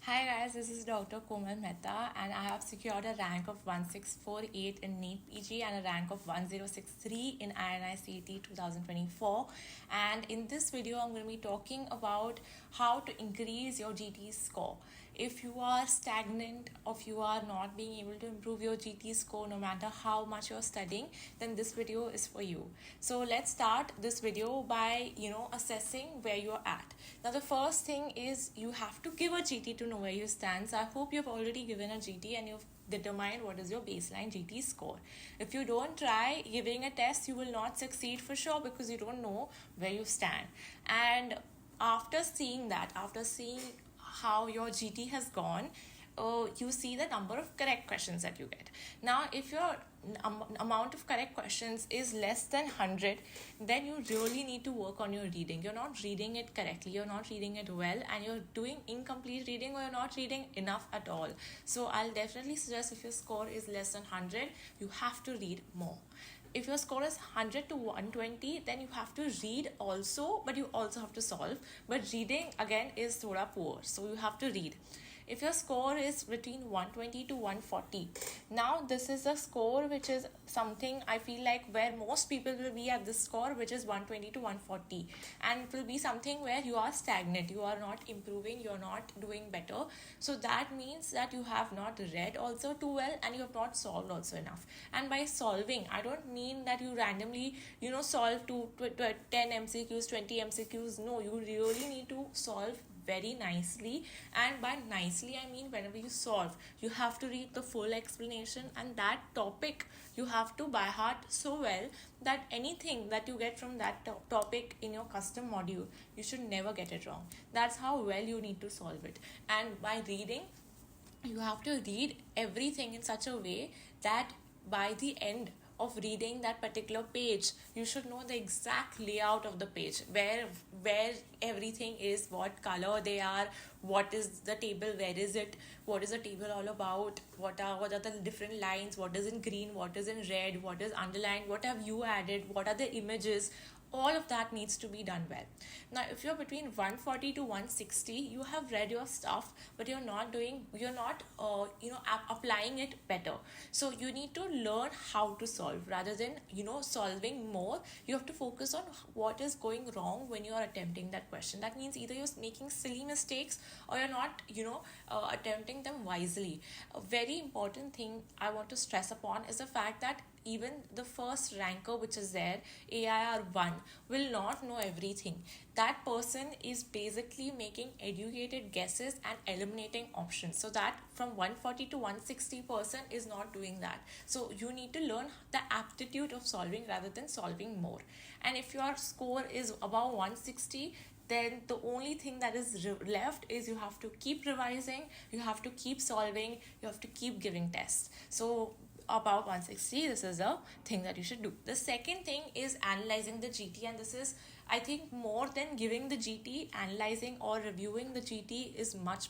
Hi guys, this is Dr. Komal Mehta and I have secured a rank of 1648 in NEET PG and a rank of 1063 in INICET 2024. And in this video, I'm going to be talking about how to increase your GT score. If you are stagnant or if you are not being able to improve your GT score no matter how much you're studying, then this video is for you. So let's start this video by assessing where you're at. Now the first thing is you have to give a GT to know where you stand. So I hope you've already given a GT and you've determined what is your baseline GT score. If you don't try giving a test, you will not succeed for sure because you don't know where you stand. And after seeing how your GT has gone, you see the number of correct questions that you get. Now, if your amount of correct questions is less than 100, then you really need to work on your reading. You're not reading it correctly, you're not reading it well, and you're doing incomplete reading or you're not reading enough at all. So I'll definitely suggest if your score is less than 100, you have to read more. If your score is 100 to 120, then you have to read also, but you also have to solve. But reading again is thoda poor, so you have to read. If your score is between 120 to 140, now this is a score which is something I feel like where most people will be at this score, which is 120 to 140, and it will be something where you are stagnant, you are not improving, you're not doing better. So that means that you have not read also too well and you have not solved also enough. And by solving, I don't mean that you randomly solve 10 MCQs, 20 MCQs. No, you really need to solve very nicely, and by nicely I mean whenever you solve, you have to read the full explanation, and that topic you have to by heart so well that anything that you get from that topic in your custom module, you should never get it wrong. That's how well you need to solve it. And by reading, you have to read everything in such a way that by the end of reading that particular page, you should know the exact layout of the page, where everything is, what color they are, what is the table, where is it, what is the table all about, what are the different lines, what is in green, what is in red, what is underlined, what have you added, what are the images. All of that needs to be done well. Now, if you're between 140 to 160, you have read your stuff, but you're not applying it better. So you need to learn how to solve rather than solving more. You have to focus on what is going wrong when you are attempting that question. That means either you're making silly mistakes or you're not attempting them wisely. A very important thing I want to stress upon is the fact that even the first ranker which is there, AIR1, will not know everything. That person is basically making educated guesses and eliminating options. So that from 140 to 160 person is not doing that. So you need to learn the aptitude of solving rather than solving more. And if your score is above 160, then the only thing that is left is you have to keep revising, you have to keep solving, you have to keep giving tests. So about 160, this is a thing that you should do. The second thing is analyzing the GT, and this is, I think, more than giving the GT, analyzing or reviewing the GT is much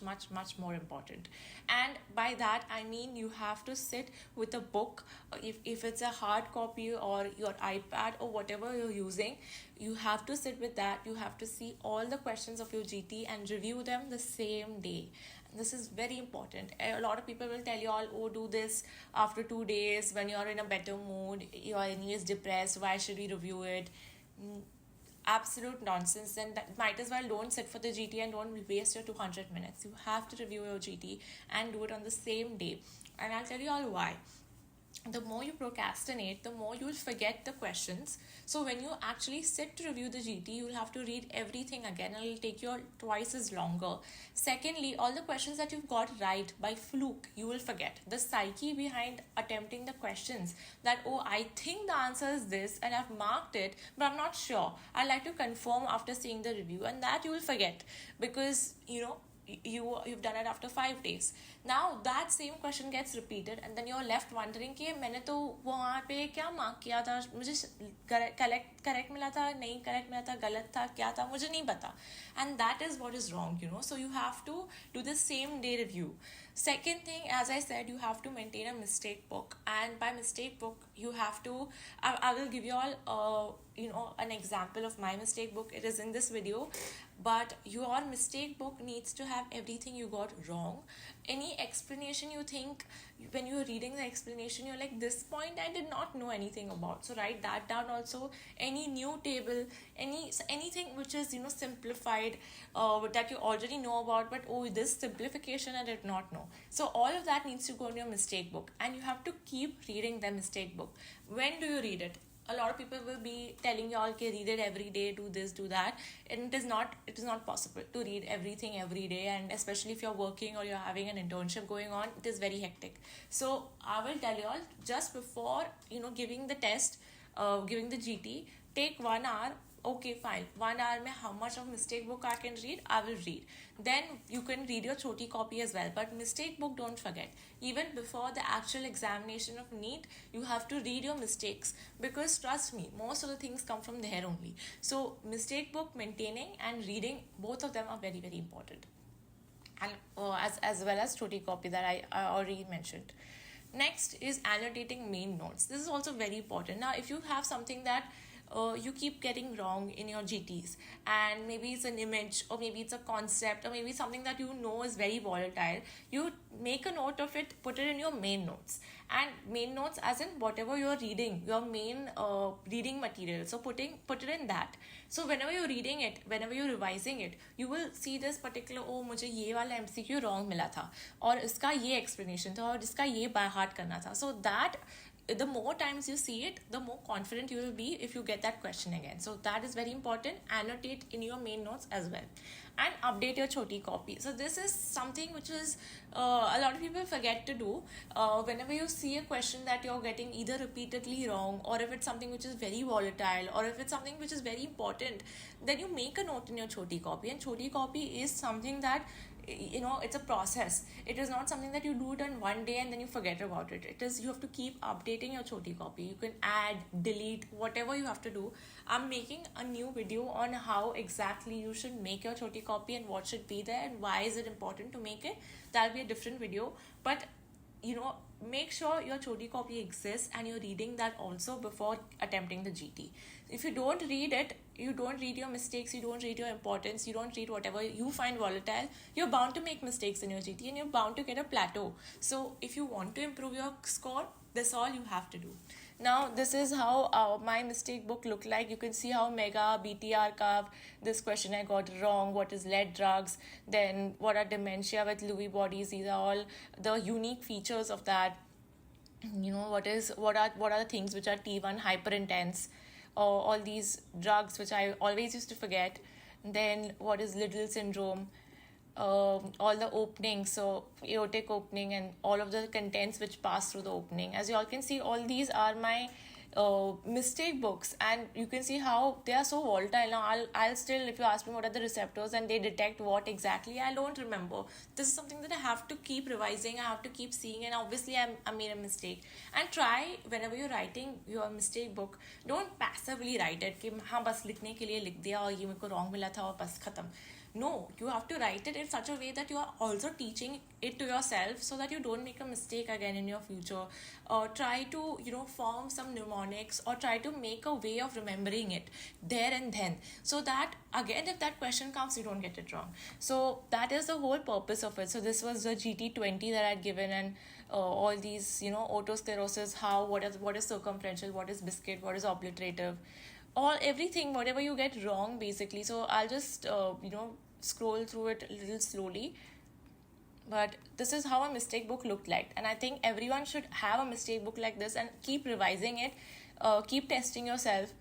more important. And by that I mean you have to sit with a book. If it's a hard copy or your iPad or whatever you're using, you have to sit with that. You have to see all the questions of your GT and review them the same day. This is very important. A lot of people will tell you all, oh, do this after 2 days when you're in a better mood, you're anyways depressed, why should we review it? Absolute nonsense. Then that might as well don't sit for the GT and don't waste your 200 minutes. You have to review your GT and do it on the same day. And I'll tell you all why. The more you procrastinate, the more you will forget the questions. So when you actually sit to review the GT, you will have to read everything again and it will take you twice as longer. Secondly, all the questions that you've got right by fluke, you will forget. The psyche behind attempting the questions, that, oh, I think the answer is this and I've marked it, but I'm not sure. I'd like to confirm after seeing the review, and that you will forget because, you've done it after 5 days. Now that same question gets repeated and then you're left wondering कि मैंने तो वहाँ पे क्या mark किया था, मुझे correct मिला था, नहीं करेक्ट मिला था, गलत था, क्या था, मुझे नहीं पता. And that is what is wrong, you know. So you have to do the same day review. Second thing, as I said, you have to maintain a mistake book. And by mistake book, you have to, I will give you all, an example of my mistake book. It is in this video. But your mistake book needs to have everything you got wrong. Any explanation you think, when you're reading the explanation, you're like, this point I did not know anything about. So write that down also. Any new table, anything which is, simplified, that you already know about, but oh, this simplification I did not know. So all of that needs to go in your mistake book, and you have to keep reading the mistake book. When do you read it? A lot of people will be telling you all, okay, read it every day, do this, do that, and it is not possible to read everything every day, and especially if you're working or you're having an internship going on, it is very hectic. So I will tell you all, just before giving the test, giving the GT, take 1 hour. Okay, fine, 1 hour mein how much of mistake book I can read, I will read. Then you can read your choti copy as well, but mistake book, don't forget. Even before the actual examination of NEET, you have to read your mistakes, because trust me, most of the things come from there only. So mistake book maintaining and reading, both of them are very, very important. And as well as choti copy that I already mentioned. Next is annotating main notes. This is also very important. Now, if you have something that you keep getting wrong in your GTs, and maybe it's an image, or maybe it's a concept, or maybe something that you know is very volatile, you make a note of it, put it in your main notes. And main notes as in whatever you're reading, your main reading material, so put it in that. So whenever you're reading it, whenever you're revising it, you will see this particular, oh, मुझे ये वाला MCQ wrong मिला था, और इसका ये explanation था, और इसका ये by heart करना था. So that, the more times you see it, the more confident you will be if you get that question again. So that is very important. Annotate in your main notes as well. And update your choti copy. So this is something which is a lot of people forget to do. Whenever you see a question that you're getting either repeatedly wrong, or if it's something which is very volatile, or if it's something which is very important, then you make a note in your choti copy. And choti copy is something that, it's a process. It is not something that you do it on one day and then you forget about it. It is, you have to keep updating your choti copy. You can add, delete, whatever you have to do. I'm making a new video on how exactly you should make your choti copy and what should be there and why is it important to make it. That'll be a different video. But make sure your choti copy exists and you're reading that also before attempting the GT. If you don't read it, you don't read your mistakes, you don't read your importance, you don't read whatever you find volatile, you're bound to make mistakes in your GT and you're bound to get a plateau. So if you want to improve your score, that's all you have to do. Now, this is how my mistake book looked like. You can see how mega BTR curve, this question I got wrong, what is lead drugs, then what are dementia with Lewy bodies. These are all the unique features of that. What are the things which are T1 hyperintense, all these drugs which I always used to forget. Then what is Liddle syndrome, all the openings, so aortic opening and all of the contents which pass through the opening. As you all can see, all these are my mistake books, and you can see how they are so volatile. Now I'll still, if you ask me what are the receptors and they detect what exactly, I don't remember. This is something that I have to keep revising, I have to keep seeing, and obviously I made a mistake. And try, whenever you're writing your mistake book, don't passively write it कि हाँ बस लिखने के लिए लिख दिया और ये मेरे को wrong मिला था और बस खत्म. No, you have to write it in such a way that you are also teaching it to yourself so that you don't make a mistake again in your future. Try to, form some mnemonics, or try to make a way of remembering it there and then, so that again, if that question comes, you don't get it wrong. So that is the whole purpose of it. So this was the GT20 that I had given, and all these, otosclerosis, what is circumferential, what is biscuit, what is obliterative, everything, whatever you get wrong basically. So I'll just scroll through it a little slowly, but this is how a mistake book looked like, and I think everyone should have a mistake book like this and keep revising it, keep testing yourself.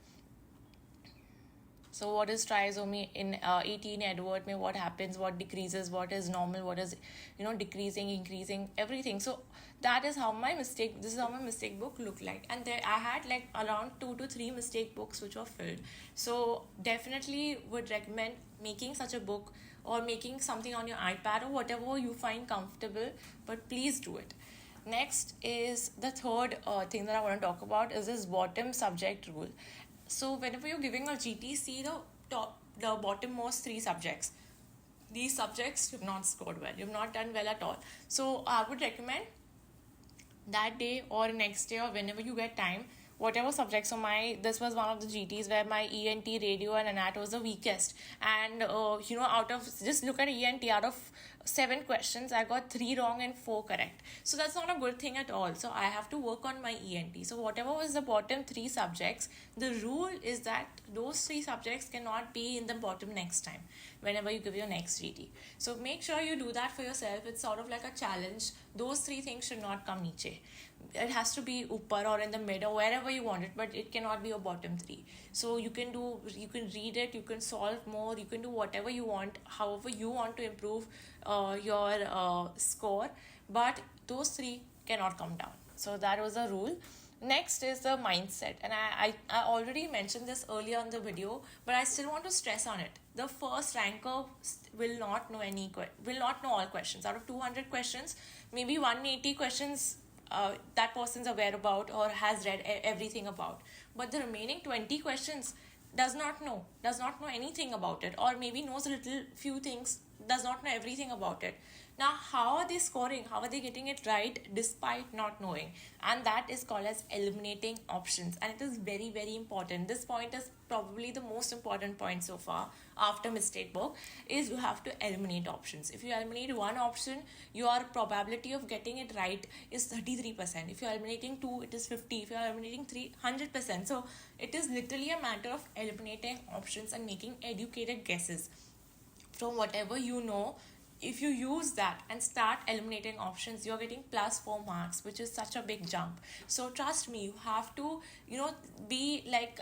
So what is trisomy in 18 Edward? What happens, what decreases, what is normal, what is decreasing, increasing, everything. So this is how my mistake book looked like. And there I had like around 2 to 3 mistake books which were filled. So definitely would recommend making such a book, or making something on your iPad, or whatever you find comfortable, but please do it. Next is the third thing that I want to talk about is this bottom subject rule. So whenever you're giving a GT, see the bottommost three subjects. These subjects you've not scored well, you've not done well at all. So I would recommend that day or next day or whenever you get time, whatever subject. So this was one of the GTs where my ENT, radio and anat was the weakest, and out of, just look at ENT, out of 7 questions I got 3 wrong and 4 correct. So that's not a good thing at all. So I have to work on my ENT. So whatever was the bottom 3 subjects, the rule is that those 3 subjects cannot be in the bottom next time whenever you give your next GT. So make sure you do that for yourself. It's sort of like a challenge. Those 3 things should not come niche. It has to be upper or in the mid or wherever you want it, but it cannot be your bottom 3. So you can read it, you can solve more, you can do whatever you want, however you want to improve your score, but those 3 cannot come down. So that was a rule. Next is the mindset, and I already mentioned this earlier in the video, but I still want to stress on it. The first ranker will not know all questions. Out of 200 questions, maybe 180 questions that person's aware about or has read everything about, but the remaining 20 questions does not know anything about it, or maybe knows a little few things, does not know everything about it. Now, how are they scoring? How are they getting it right despite not knowing? And that is called as eliminating options, and it is very, very important. This point is probably the most important point so far after mistake book, is you have to eliminate options. If you eliminate one option, your probability of getting it right is 33%. If you're eliminating 2, it is 50. If you're eliminating 3, 100%. So it is literally a matter of eliminating options and making educated guesses from whatever you know. If you use that and start eliminating options, you're getting plus 4 marks, which is such a big jump. So trust me, you have to, be like,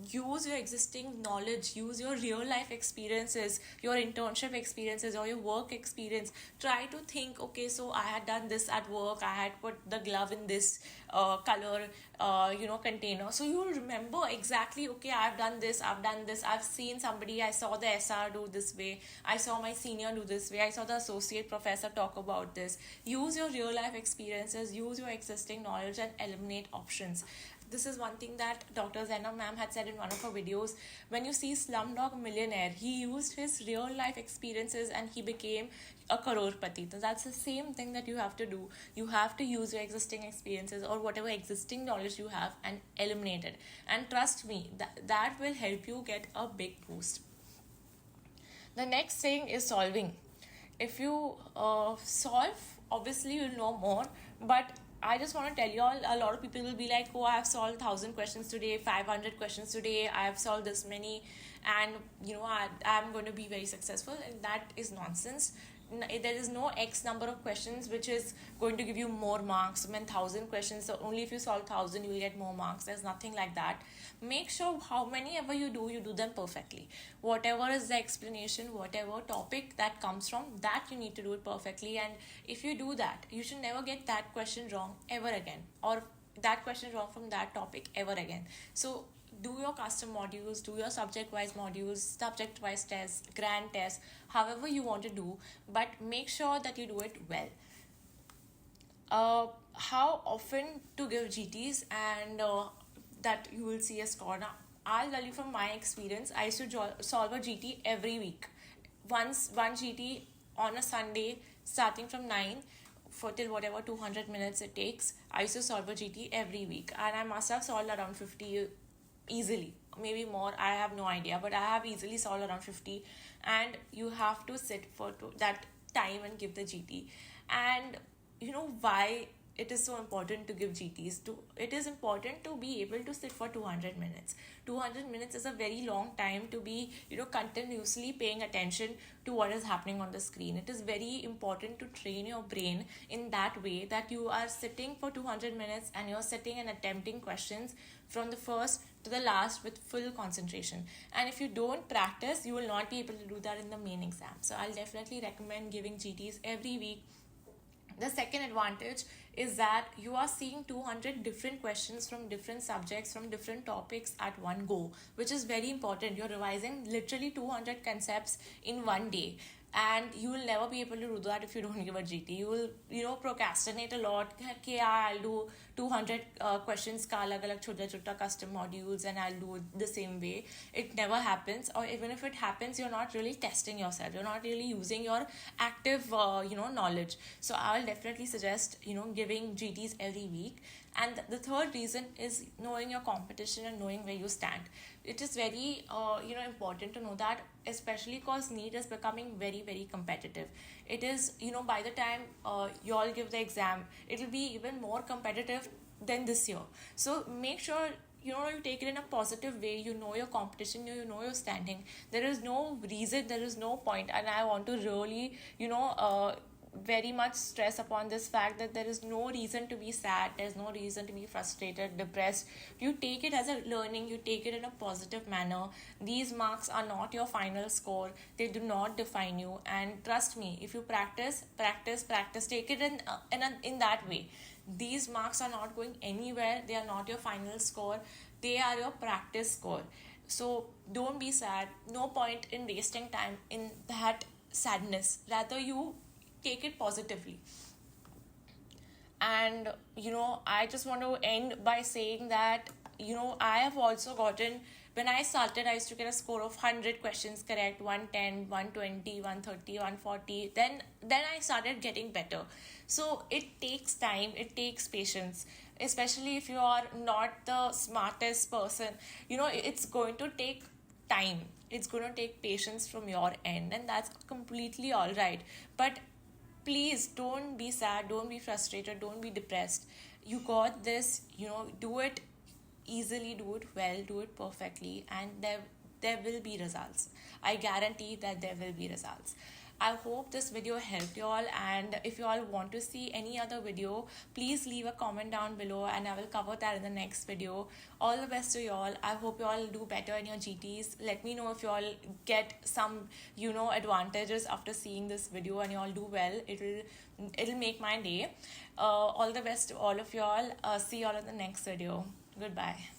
use your existing knowledge, use your real life experiences, your internship experiences or your work experience. Try to think, okay, so I had done this at work, I had put the glove in this color container. So you will remember exactly, okay, I've done this, I've seen somebody, I saw the SR do this way, I saw my senior do this way, I saw the associate professor talk about this. Use your real life experiences, use your existing knowledge and eliminate options. This is one thing that Dr. Zainab ma'am had said in one of her videos. When you see Slumdog Millionaire, he used his real life experiences and he became a crorepati. So that's the same thing that you have to do. You have to use your existing experiences or whatever existing knowledge you have and eliminate it. And trust me, that will help you get a big boost. The next thing is solving. If you solve, obviously you'll know more, but I just want to tell you all, a lot of people will be like, oh, I have solved 1,000 questions today, 500 questions today, I have solved this many, and I'm going to be very successful. And that is nonsense. There is no X number of questions which is going to give you more marks. 1,000 questions, so only if you solve 1,000 you will get more marks. There's nothing like that. Make sure how many ever you do them perfectly. Whatever is the explanation, whatever topic that comes from, that you need to do it perfectly. And if you do that, you should never get that question wrong ever again, or that question wrong from that topic ever again. So do your custom modules, do your subject-wise modules, subject-wise tests, grand tests, however you want to do, but make sure that you do it well. How often to give GTs and that you will see a score. Now, I'll tell you from my experience, I used to solve a GT every week. One GT on a Sunday, starting from 9 for till whatever 200 minutes it takes. I used to solve a GT every week, and I must have solved around 50 easily, maybe more, I have no idea, but I have easily solved around 50. And you have to sit for that time and give the GT. And why it is so important to give GTs? It is important to be able to sit for 200 minutes. 200 minutes is a very long time to be continuously paying attention to what is happening on the screen. It is very important to train your brain in that way, that you are sitting for 200 minutes and you're sitting and attempting questions from the first to the last with full concentration. And if you don't practice, you will not be able to do that in the main exam. So I'll definitely recommend giving GTs every week. The second advantage is that you are seeing 200 different questions from different subjects, from different topics at one go, which is very important. You're revising literally 200 concepts in one day. And you will never be able to do that if you don't give a GT. You will, procrastinate a lot. Okay, I'll do 200 questions ka alag alag chota chota custom modules and I'll do it the same way. It never happens, or even if it happens, you're not really testing yourself, you're not really using your active knowledge. So I'll definitely suggest giving GTs every week. And the third reason is knowing your competition and knowing where you stand. It is very important to know that, especially because NEET is becoming very, very competitive. It is, by the time you all give the exam, it will be even more competitive than this year. So make sure you take it in a positive way. You know your competition, you know your standing. There is no reason, there is no point, and I want to really very much stress upon this fact that there is no reason to be sad, there's no reason to be frustrated, depressed. You take it as a learning, you take it in a positive manner. These marks are not your final score, they do not define you. And trust me, if you practice, take it in that way. These marks are not going anywhere, they are not your final score, they are your practice score. So don't be sad, no point in wasting time in that sadness, rather you take it positively. And I just want to end by saying that I have also gotten, when I started, I used to get a score of 100 questions correct, 110, 120, 130, 140. Then I started getting better. So it takes time, it takes patience, especially if you are not the smartest person. It's going to take time, it's going to take patience from your end, and that's completely all right. But please don't be sad, don't be frustrated, don't be depressed. You got this. Do it easily, do it well, do it perfectly, and there will be results. I guarantee that there will be results. I hope this video helped you all, and if you all want to see any other video, please leave a comment down below and I will cover that in the next video. All the best to you all. I hope you all do better in your GTs. Let me know if you all get some advantages after seeing this video and you all do well. It'll make my day. All the best to all of you all. See you all in the next video. Goodbye.